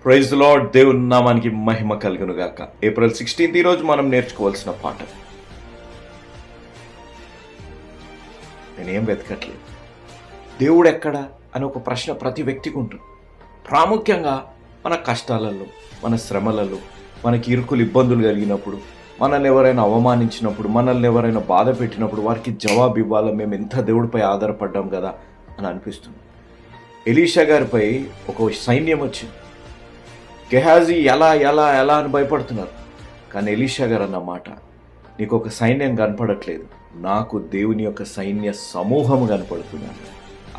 Praise the lord. దేవుని నామానికి మహిమ కలుగును గాక. ఏప్రిల్ 16 ఈరోజు మనం నేర్చుకోవాల్సిన పాట. నేనేం వెతకట్లేదు, దేవుడు ఎక్కడా అని ఒక ప్రశ్న ప్రతి వ్యక్తికి ఉంటుంది. ప్రాముఖ్యంగా మన కష్టాలలో, మన శ్రమలలో, మనకి ఇరుకులు ఇబ్బందులు కలిగినప్పుడు, మనల్ని ఎవరైనా అవమానించినప్పుడు, మనల్ని ఎవరైనా బాధ పెట్టినప్పుడు వారికి జవాబు ఇవ్వాలా, మేము ఎంత దేవుడిపై ఆధారపడ్డాం కదా అని అనిపిస్తుంది. ఎలీషా గారిపై ఒక సైన్యం వచ్చింది. గెహాజీ ఎలా ఎలా ఎలా అని భయపడుతున్నారు. కానీ ఎలీషా గారు అన్న మాట, నీకు ఒక సైన్యం కనపడట్లేదు, నాకు దేవుని యొక్క సైన్య సమూహం కనపడుతున్నాను.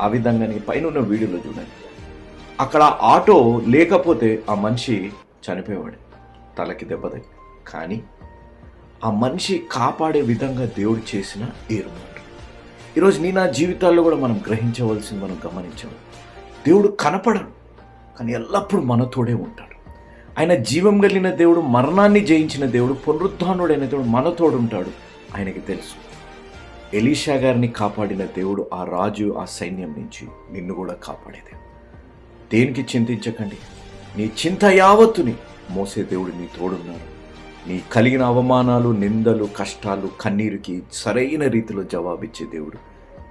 ఆ విధంగా నీ పైన ఉన్న వీడియోలో చూడండి. అక్కడ ఆటో లేకపోతే ఆ మనిషి చనిపోయేవాడు, తలకి దెబ్బతగి. కానీ ఆ మనిషి కాపాడే విధంగా దేవుడు చేసిన ఏర్పాటు ఈరోజు నా జీవితాల్లో కూడా మనం గ్రహించవలసింది, మనం గమనించవాలి. దేవుడు కనపడడు, కానీ ఎల్లప్పుడూ మనతోడే ఉంటాడు. ఆయన జీవం కలిగిన దేవుడు, మరణాన్ని జయించిన దేవుడు, పునరుద్ధానుడైన దేవుడు మనతోడు ఉంటాడు. ఆయనకి తెలుసు. ఎలీషా గారిని కాపాడిన దేవుడు, ఆ రాజు, ఆ సైన్యం నుంచి నిన్ను కూడా కాపాడేదే. దేనికి చింతించకండి, నీ చింత యావత్తుని మోసే దేవుడు నీ తోడున్నారు. నీ కలిగిన అవమానాలు, నిందలు, కష్టాలు, కన్నీరుకి సరైన రీతిలో జవాబిచ్చే దేవుడు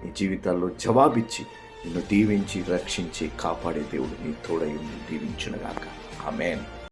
నీ జీవితాల్లో జవాబిచ్చి నిన్ను దీవించి రక్షించి కాపాడే దేవుడు నీ తోడై ఉండి దీవించునుగాక. ఆమేన్.